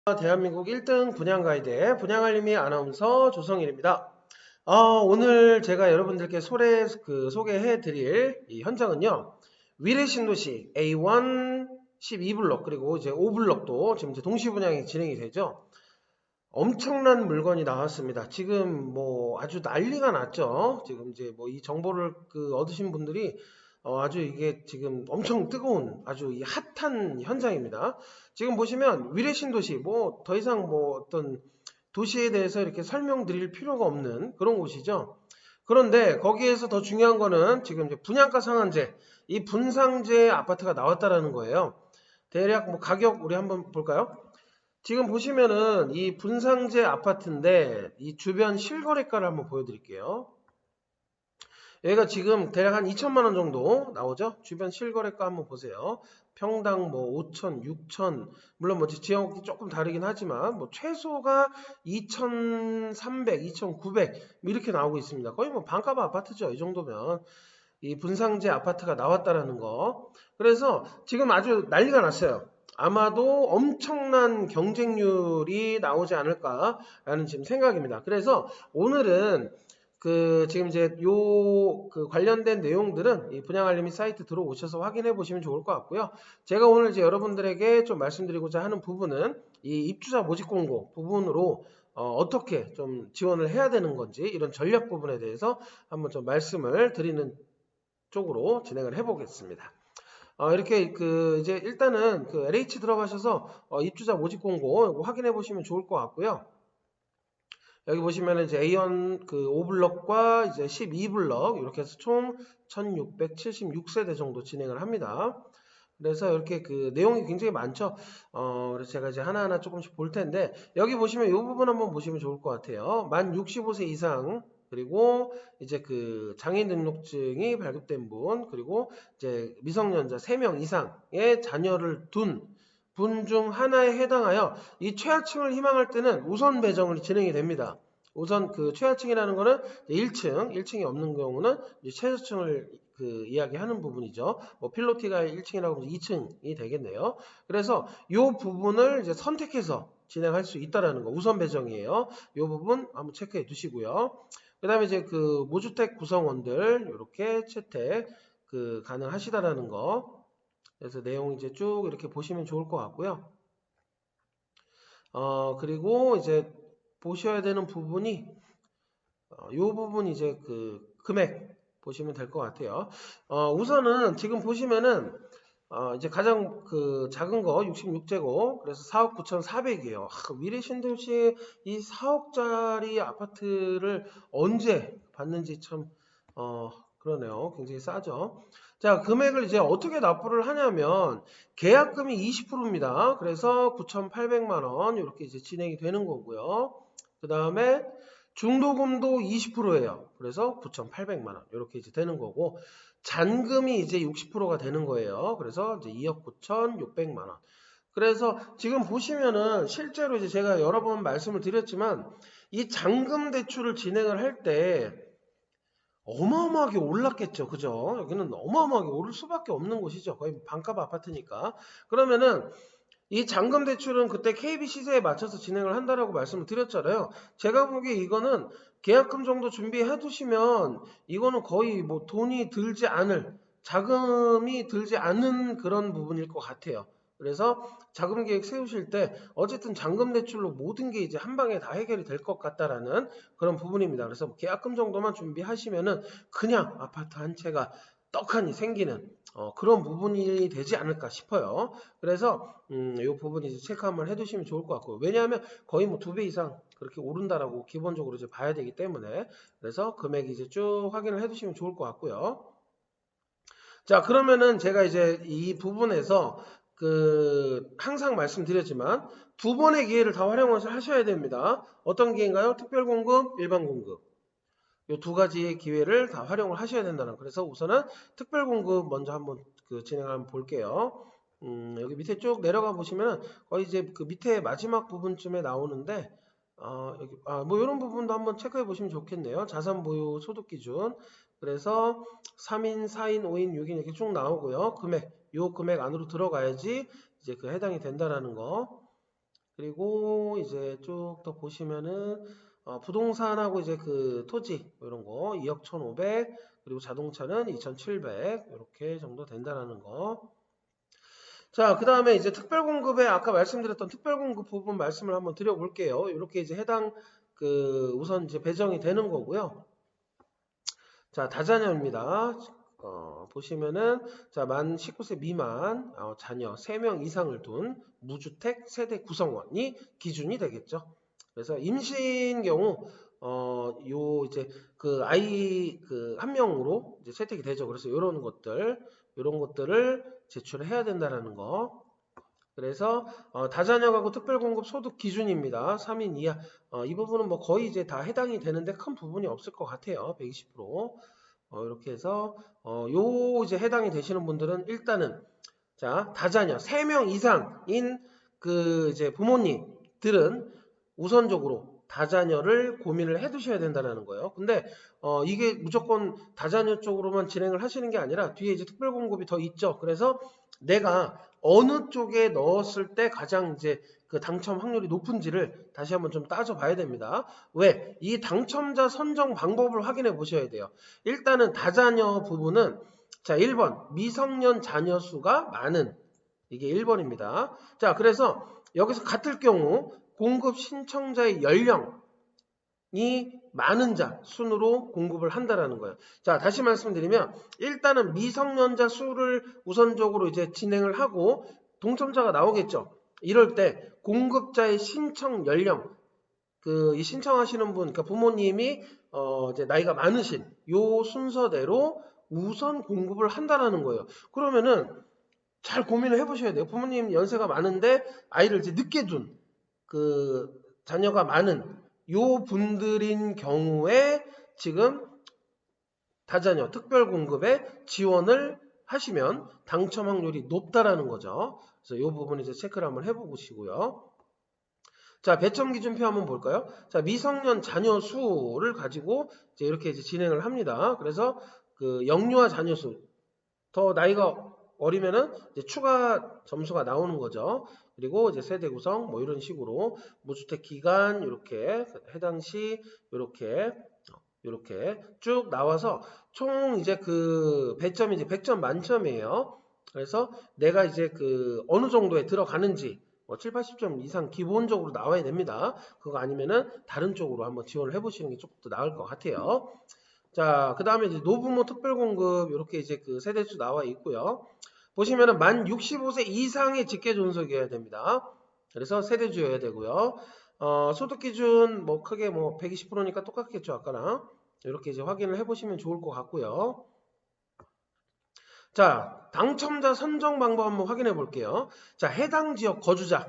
대한민국 1등 분양 가이드의 분양알림이 아나운서 조성일입니다. 오늘 제가 여러분들께 소개해 드릴 이 현장은요. 위례 신도시 A1 12블럭 그리고 이제 5블럭도 지금 이제 동시 분양이 진행이 되죠. 엄청난 물건이 나왔습니다. 지금 뭐 아주 난리가 났죠. 지금 이제 뭐 이 정보를 얻으신 분들이 아주 이게 지금 엄청 뜨거운 아주 이 핫한 현장입니다. 지금 보시면 위례 신도시 뭐 더 이상 뭐 어떤 도시에 대해서 이렇게 설명드릴 필요가 없는 그런 곳이죠. 그런데 거기에서 더 중요한 거는 지금 이제 분양가 상한제, 이 분상제 아파트가 나왔다라는 거예요. 대략 뭐 가격 우리 한번 볼까요? 지금 보시면은 이 분상제 아파트인데 이 주변 실거래가를 한번 보여드릴게요. 여기가 지금 대략 한 2천만 원 정도 나오죠. 주변 실거래가 한번 보세요. 평당 뭐 5천, 6천, 물론 뭐 지역이 조금 다르긴 하지만 뭐 최소가 2,300, 2,900 이렇게 나오고 있습니다. 거의 뭐 반값 아파트죠. 이 정도면 이 분상제 아파트가 나왔다라는 거. 그래서 지금 아주 난리가 났어요. 아마도 엄청난 경쟁률이 나오지 않을까라는 지금 생각입니다. 그래서 오늘은 지금 이제 관련된 내용들은 이 분양알림이 사이트 들어오셔서 확인해 보시면 좋을 것 같고요. 제가 오늘 이제 여러분들에게 좀 말씀드리고자 하는 부분은 이 입주자 모집 공고 부분으로 어떻게 좀 지원을 해야 되는 건지 이런 전략 부분에 대해서 한번 좀 말씀을 드리는 쪽으로 진행을 해 보겠습니다. 이렇게 이제 일단은 LH 들어가셔서 입주자 모집 공고 이거 확인해 보시면 좋을 것 같고요. 여기 보시면 이제 A1 5블럭과 이제 12블럭 이렇게 해서 총 1676세대 정도 진행을 합니다. 그래서 이렇게 내용이 굉장히 많죠. 그래서 제가 이제 하나하나 조금씩 볼 텐데 여기 보시면 이 부분 한번 보시면 좋을 것 같아요. 만 65세 이상 그리고 이제 장애인 등록증이 발급된 분 그리고 이제 미성년자 3명 이상의 자녀를 둔 분 중 하나에 해당하여 이 최하층을 희망할 때는 우선 배정을 진행이 됩니다. 우선 최하층이라는 거는 1층이 없는 경우는 이제 최저층을 이야기하는 부분이죠. 뭐 필로티가 1층이라고 하면 2층이 되겠네요. 그래서 이 부분을 이제 선택해서 진행할 수 있다라는 거 우선 배정이에요. 이 부분 한번 체크해 두시고요. 그 다음에 이제 무주택 구성원들 이렇게 채택 가능하시다라는 거. 그래서 내용 이제 쭉 이렇게 보시면 좋을 것 같고요. 그리고 이제 보셔야 되는 부분이 이 부분 이제 금액 보시면 될 것 같아요. 우선은 지금 보시면은 이제 가장 작은 거 66제곱 그래서 4억 9,400이에요. 위례 신도시에 이 4억짜리 아파트를 언제 받는지 참 그러네요. 굉장히 싸죠. 자, 금액을 이제 어떻게 납부를 하냐면 계약금이 20%입니다. 그래서 9,800만 원 이렇게 이제 진행이 되는 거고요. 그 다음에 중도금도 20%예요. 그래서 9,800만 원 이렇게 이제 되는 거고 잔금이 이제 60%가 되는 거예요. 그래서 이제 2억 9,600만 원. 그래서 지금 보시면은 실제로 이제 제가 여러 번 말씀을 드렸지만 이 잔금 대출을 진행을 할때 어마어마하게 올랐겠죠. 그죠? 여기는 어마어마하게 오를 수밖에 없는 곳이죠. 거의 반값 아파트니까. 그러면은 이 잔금 대출은 그때 KB 시세에 맞춰서 진행을 한다라고 말씀을 드렸잖아요. 제가 보기에 이거는 계약금 정도 준비해 두시면 이거는 거의 뭐 돈이 들지 않을 자금이 들지 않는 그런 부분일 것 같아요. 그래서 자금 계획 세우실 때 어쨌든 잔금 대출로 모든 게 이제 한 방에 다 해결이 될 것 같다라는 그런 부분입니다. 그래서 뭐 계약금 정도만 준비하시면은 그냥 아파트 한 채가 떡하니 생기는 그런 부분이 되지 않을까 싶어요. 그래서 이 부분 이제 체크 한번 해두시면 좋을 것 같고 왜냐하면 거의 뭐 2배 이상 그렇게 오른다라고 기본적으로 이제 봐야 되기 때문에 그래서 금액 이제 쭉 확인을 해두시면 좋을 것 같고요. 자, 그러면은 제가 이제 이 부분에서 항상 말씀드렸지만 두 번의 기회를 다 활용해서 하셔야 됩니다. 어떤 기회인가요? 특별 공급, 일반 공급. 이 두 가지의 기회를 다 활용을 하셔야 된다는. 그래서 우선은 특별 공급 먼저 한번 진행을 한번 볼게요. 여기 밑에 쭉 내려가 보시면 거의 이제 밑에 마지막 부분쯤에 나오는데 여기 뭐 이런 부분도 한번 체크해 보시면 좋겠네요. 자산 보유 소득 기준. 그래서 3인, 4인, 5인, 6인 이렇게 쭉 나오고요. 금액, 요 금액 안으로 들어가야지 이제 해당이 된다라는 거. 그리고 이제 쭉 더 보시면은 부동산하고 이제 그 토지 이런 거 2억 1,500 그리고 자동차는 2,700 이렇게 정도 된다라는 거. 자, 그 다음에 이제 특별공급에 아까 말씀드렸던 특별공급 부분 말씀을 한번 드려볼게요. 이렇게 이제 해당 그 우선 이제 배정이 되는 거고요. 자, 다자녀입니다. 보시면은 자, 만 19세 미만 자녀 3명 이상을 둔 무주택 세대 구성원이 기준이 되겠죠. 그래서 임신 경우 요 이제 그 아이 그 한 명으로 이제 채택이 되죠. 그래서 이런 것들을 제출해야 된다라는 거. 그래서 다자녀 가구 특별공급 소득 기준입니다. 3인 이하. 이 부분은 뭐 거의 이제 다 해당이 되는데 큰 부분이 없을 것 같아요. 120%. 이렇게 해서 요 이제 해당이 되시는 분들은 일단은 자, 다자녀 3명 이상인 그 이제 부모님들은 우선적으로 다자녀를 고민을 해 두셔야 된다는 거예요. 근데 이게 무조건 다자녀 쪽으로만 진행을 하시는 게 아니라 뒤에 이제 특별공급이 더 있죠. 그래서 내가 어느 쪽에 넣었을 때 가장 이제 그 당첨 확률이 높은지를 다시 한번 좀 따져봐야 됩니다. 왜? 이 당첨자 선정 방법을 확인해 보셔야 돼요. 일단은 다자녀 부분은 자, 1번 미성년 자녀 수가 많은 이게 1번입니다. 자, 그래서 여기서 같을 경우 공급 신청자의 연령이 많은 자 순으로 공급을 한다라는 거예요. 자, 다시 말씀드리면 일단은 미성년자 수를 우선적으로 이제 진행을 하고 동첨자가 나오겠죠. 이럴 때 공급자의 신청 연령 이 신청하시는 분, 그러니까 부모님이 이제 나이가 많으신 요 순서대로 우선 공급을 한다라는 거예요. 그러면은 잘 고민을 해보셔야 돼요. 부모님 연세가 많은데 아이를 이제 늦게 둔 그 자녀가 많은 요 분들인 경우에 지금 다자녀 특별공급에 지원을 하시면 당첨 확률이 높다라는 거죠. 그래서 요 부분 이제 체크를 한번 해보시고요. 자, 배점 기준표 한번 볼까요? 자, 미성년 자녀 수를 가지고 이제 이렇게 이제 진행을 합니다. 그래서 그 영유아 자녀 수, 더 나이가 어리면은 이제 추가 점수가 나오는 거죠. 그리고 이제 세대 구성 뭐 이런 식으로 무주택 기간 이렇게 해당 시 이렇게 쭉 나와서 총 이제 그 배점이 이제 100점 만점이에요. 그래서 내가 이제 그 어느 정도에 들어가는지 7, 80점 이상 기본적으로 나와야 됩니다. 그거 아니면은 다른 쪽으로 한번 지원을 해보시는 게 조금 더 나을 것 같아요. 자, 그 다음에 이제 노부모 특별공급 이렇게 이제 그 세대수 나와 있고요. 보시면은 만 65세 이상의 직계존속이어야 됩니다. 그래서 세대주여야 되고요. 소득 기준 뭐 크게 뭐 120%니까 똑같겠죠, 아까랑. 이렇게 이제 확인을 해보시면 좋을 것 같고요. 자, 당첨자 선정 방법 한번 확인해 볼게요. 자, 해당 지역 거주자의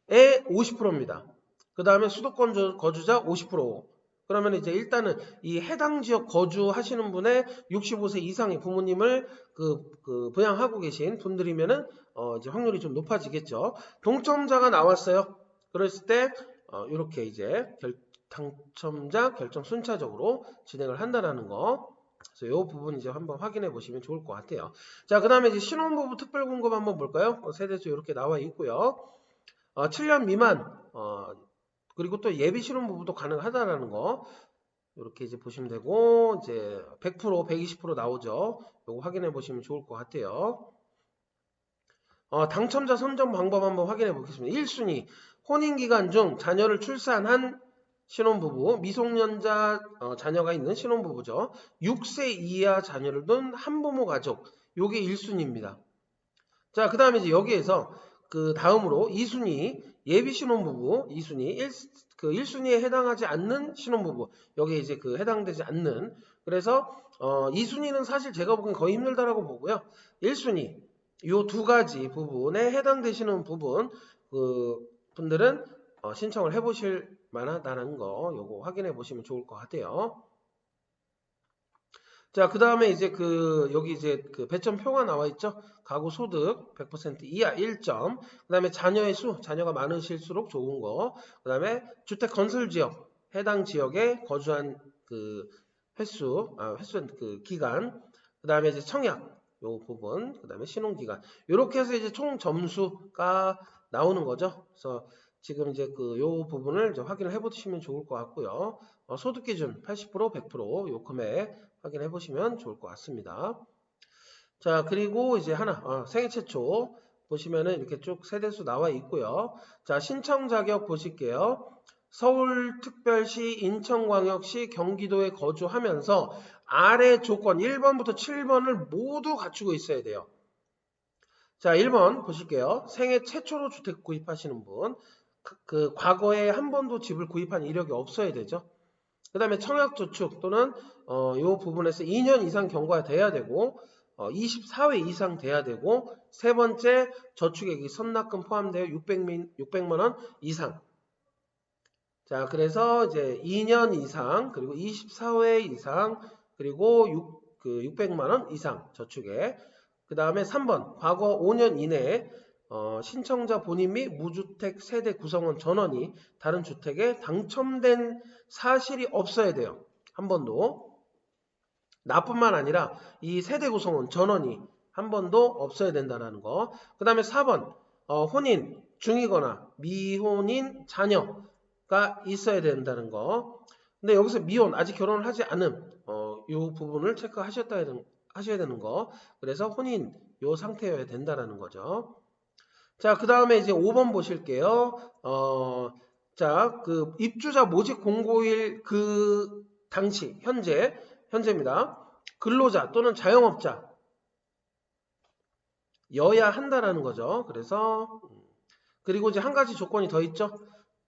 50%입니다. 그 다음에 수도권 거주자 50%. 그러면 이제 일단은 이 해당 지역 거주하시는 분의 65세 이상의 부모님을 부양하고 계신 분들이면은 이제 확률이 좀 높아지겠죠. 동첨자가 나왔어요. 그랬을 때 이렇게 이제 당첨자 결정 순차적으로 진행을 한다라는 거. 그래서 이 부분 이제 한번 확인해 보시면 좋을 것 같아요. 자, 그 다음에 이제 신혼부부 특별공급 한번 볼까요? 세대수 이렇게 나와 있고요. 7년 미만 그리고 또 예비 신혼부부도 가능하다라는 거 이렇게 이제 보시면 되고 이제 100%, 120% 나오죠. 요거 확인해 보시면 좋을 것 같아요. 당첨자 선정 방법 한번 확인해 보겠습니다. 1순위 혼인기간 중 자녀를 출산한 신혼부부, 미성년자 자녀가 있는 신혼부부죠. 6세 이하 자녀를 둔 한부모 가족, 요게 1순위입니다. 자, 그 다음에 이제 여기에서 그 다음으로 2순위 예비 신혼부부 2순위 1순위에 해당하지 않는 신혼부부 여기에 이제 그 해당되지 않는 그래서 2순위는 사실 제가 보기엔 거의 힘들다라고 보고요. 1순위 요 두 가지 부분에 해당되시는 부분 분들은 신청을 해보실 만하다는 거 요거 확인해 보시면 좋을 것 같아요. 자, 그 다음에 이제 여기 이제 배점표가 나와 있죠. 가구 소득 100% 이하 1점. 그 다음에 자녀의 수, 자녀가 많으실수록 좋은 거. 그 다음에 주택 건설 지역, 해당 지역에 거주한 횟수 기간. 그 다음에 이제 청약, 요 부분. 그 다음에 신혼 기간. 요렇게 해서 이제 총 점수가 나오는 거죠. 그래서 지금 이제 요 부분을 이제 확인을 해보시면 좋을 것 같고요. 소득 기준 80%, 100% 요 금액 확인해 보시면 좋을 것 같습니다. 자, 그리고 이제 하나, 생애 최초 보시면은 이렇게 쭉 세대수 나와 있고요. 자, 신청 자격 보실게요. 서울특별시, 인천광역시, 경기도에 거주하면서 아래 조건 1번부터 7번을 모두 갖추고 있어야 돼요. 자, 1번 보실게요. 생애 최초로 주택 구입하시는 분. 과거에 한 번도 집을 구입한 이력이 없어야 되죠. 그 다음에 청약저축 또는 이 부분에서 2년 이상 경과가 돼야 되고 24회 이상 돼야 되고 세 번째 저축액이 선납금 포함되어 600만 원 이상. 자, 그래서 이제 2년 이상 그리고 24회 이상 그리고 600만 원 이상 저축액. 그 다음에 3번 과거 5년 이내에 신청자 본인 및 무주택 세대 구성원 전원이 다른 주택에 당첨된 사실이 없어야 돼요. 한 번도. 나뿐만 아니라 이 세대 구성원 전원이 한 번도 없어야 된다는 거. 그 다음에 4번 혼인 중이거나 미혼인 자녀가 있어야 된다는 거. 근데 여기서 미혼 아직 결혼을 하지 않은 이 부분을 하셔야 되는 거. 그래서 혼인 요 상태여야 된다는 거죠. 자, 그 다음에 이제 5번 보실게요. 자, 입주자 모집 공고일 당시, 현재입니다. 근로자 또는 자영업자 여야 한다라는 거죠. 그래서, 그리고 이제 한 가지 조건이 더 있죠.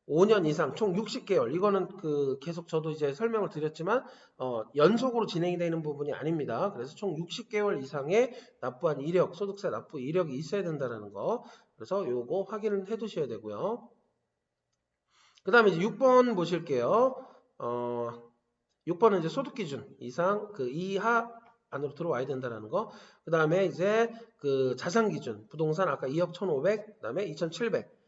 5년 이상, 총 60개월. 이거는 계속 저도 이제 설명을 드렸지만, 연속으로 진행이 되는 부분이 아닙니다. 그래서 총 60개월 이상의 납부한 이력, 소득세 납부 이력이 있어야 된다는 거. 그래서 요거 확인을 해 두셔야 되고요. 그 다음에 이제 6번 보실게요. 6번은 이제 소득 기준 이상, 이하 안으로 들어와야 된다는 거. 그 다음에 이제 자산 기준, 부동산 아까 2억 1,500, 그 다음에 2,700.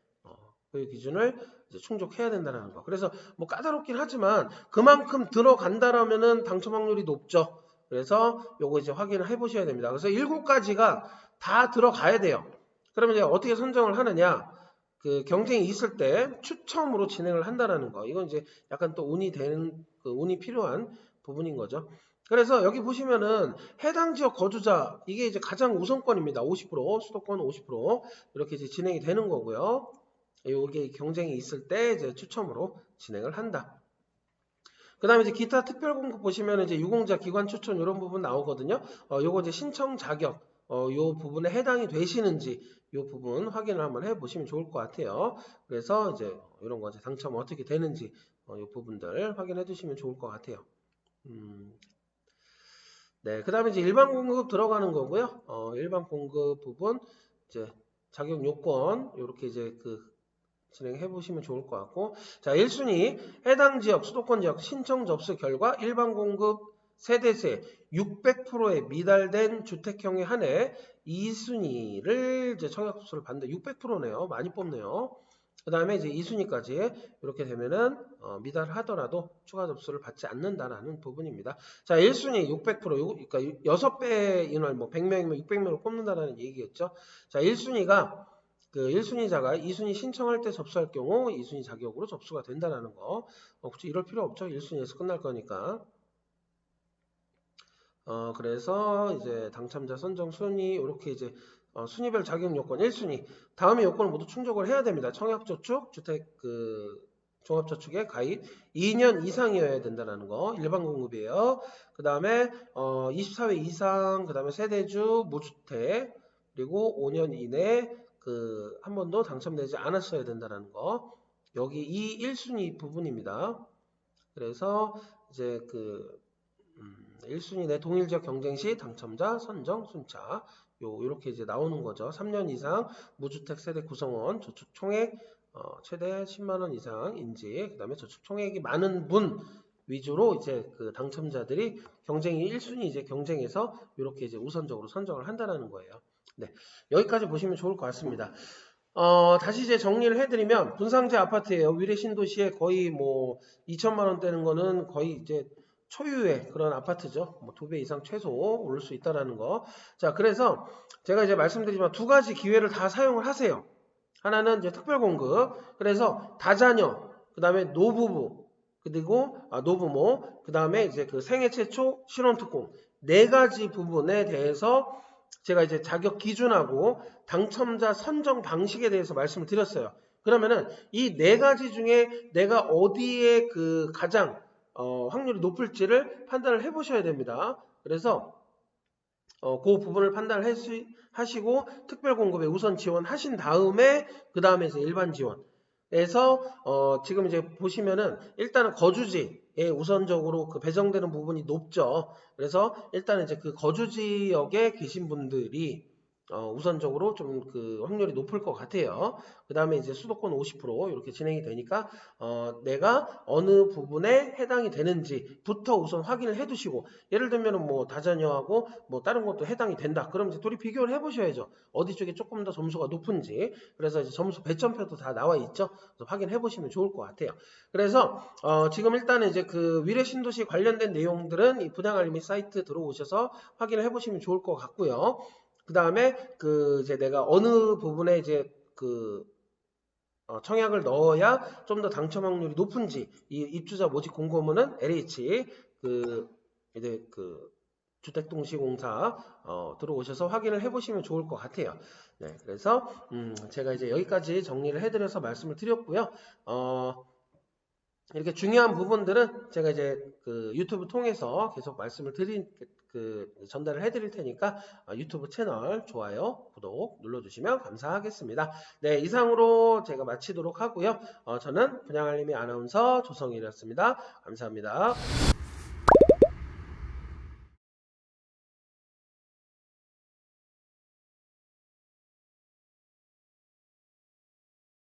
그 기준을 이제 충족해야 된다는 거. 그래서 뭐 까다롭긴 하지만 그만큼 들어간다라면은 당첨 확률이 높죠. 그래서 요거 이제 확인을 해 보셔야 됩니다. 그래서 7가지가 다 들어가야 돼요. 그러면 이제 어떻게 선정을 하느냐? 경쟁이 있을 때 추첨으로 진행을 한다라는 거. 이건 이제 약간 또 운이 필요한 부분인 거죠. 그래서 여기 보시면은 해당 지역 거주자 이게 이제 가장 우선권입니다. 50% 수도권 50% 이렇게 이제 진행이 되는 거고요. 여기 경쟁이 있을 때 이제 추첨으로 진행을 한다. 그 다음에 이제 기타 특별 공급 보시면 이제 유공자 기관 추천 이런 부분 나오거든요. 요거 이제 신청 자격, 요 부분에 해당이 되시는지 요 부분 확인을 한번 해 보시면 좋을 것 같아요. 그래서 이제 이런 거 이제 당첨 어떻게 되는지 요 부분들 확인해 두시면 좋을 것 같아요. 네, 그 다음에 이제 일반 공급 들어가는 거고요. 일반 공급 부분 이제 자격 요건 이렇게 이제 진행해 보시면 좋을 것 같고, 자 1순위 해당 지역 수도권 지역 신청 접수 결과 일반 공급 세대세 600%에 미달된 주택형에 한해 2순위를 이제 청약 접수를 받는다. 600%네요. 많이 뽑네요. 그 다음에 이제 2순위까지 이렇게 되면은 미달하더라도 추가 접수를 받지 않는다라는 부분입니다. 자 1순위 600% 그러니까 6배 인원 뭐 100명이면 600명을 뽑는다라는 얘기겠죠. 자 1순위가 1순위자가 2순위 신청할 때 접수할 경우 2순위 자격으로 접수가 된다는 거. 굳이 이럴 필요 없죠. 1순위에서 끝날 거니까. 그래서 이제 당첨자 선정 순위 이렇게 이제 순위별 자격 요건 1순위 다음의 요건을 모두 충족을 해야 됩니다. 청약저축, 주택 종합저축에 가입 2년 이상이어야 된다는 거. 일반 공급이에요. 그 다음에 24회 이상, 그 다음에 세대주, 무주택, 그리고 5년 이내 한 번도 당첨되지 않았어야 된다는 거. 여기 이 1순위 부분입니다. 그래서 이제 1순위 내 동일 지역 경쟁 시 당첨자 선정 순차 요렇게 이제 나오는 거죠. 3년 이상 무주택 세대 구성원 저축 총액 최대 10만 원 이상 인지 그다음에 저축 총액이 많은 분 위주로 이제 당첨자들이 경쟁이 1순위 이제 경쟁에서 이렇게 이제 우선적으로 선정을 한다는 거예요. 네, 여기까지 보시면 좋을 것 같습니다. 다시 이제 정리를 해드리면 분상제 아파트예요. 위례 신도시에 거의 뭐 2천만 원대는 거는 거의 이제 초유의 그런 아파트죠. 뭐 2배 이상 최소 오를 수 있다라는 거. 자, 그래서 제가 이제 말씀드리지만 두 가지 기회를 다 사용을 하세요. 하나는 이제 특별공급. 그래서 다자녀, 그 다음에 노부부, 그리고 노부모, 그 다음에 이제 그 생애 최초 실원특공 네 가지 부분에 대해서 제가 이제 자격 기준하고 당첨자 선정 방식에 대해서 말씀을 드렸어요. 그러면은 이 네 가지 중에 내가 어디에 그 가장 확률이 높을지를 판단을 해 보셔야 됩니다. 그래서 그 부분을 판단을 하시고 특별 공급에 우선 지원하신 다음에 그 다음에 이제 일반 지원에서 지금 이제 보시면은 일단은 거주지에 우선적으로 그 배정되는 부분이 높죠. 그래서 일단은 이제 그 거주 지역에 계신 분들이 우선적으로 좀 그 확률이 높을 것 같아요. 그 다음에 이제 수도권 50% 이렇게 진행이 되니까 내가 어느 부분에 해당이 되는지부터 우선 확인을 해 두시고, 예를 들면 뭐 다자녀하고 뭐 다른 것도 해당이 된다. 그럼 이제 둘이 비교를 해 보셔야죠. 어디 쪽에 조금 더 점수가 높은지. 그래서 이제 점수 배점표도 다 나와 있죠. 그래서 확인해 보시면 좋을 것 같아요. 그래서 지금 일단은 이제 그 위례 신도시 관련된 내용들은 이 분양알림이 사이트 들어오셔서 확인을 해 보시면 좋을 것 같고요. 그 다음에 그 이제 내가 어느 부분에 이제 그 청약을 넣어야 좀 더 당첨 확률이 높은지 이 입주자 모집 공고문은 LH 그 이제 그 주택동시공사 들어오셔서 확인을 해보시면 좋을 것 같아요. 네, 그래서 제가 이제 여기까지 정리를 해드려서 말씀을 드렸고요. 이렇게 중요한 부분들은 제가 이제 그 유튜브 통해서 계속 말씀을 전달을 해드릴 테니까 유튜브 채널 좋아요, 구독 눌러주시면 감사하겠습니다. 네, 이상으로 제가 마치도록 하고요. 저는 분양알림이 아나운서 조성일이었습니다. 감사합니다.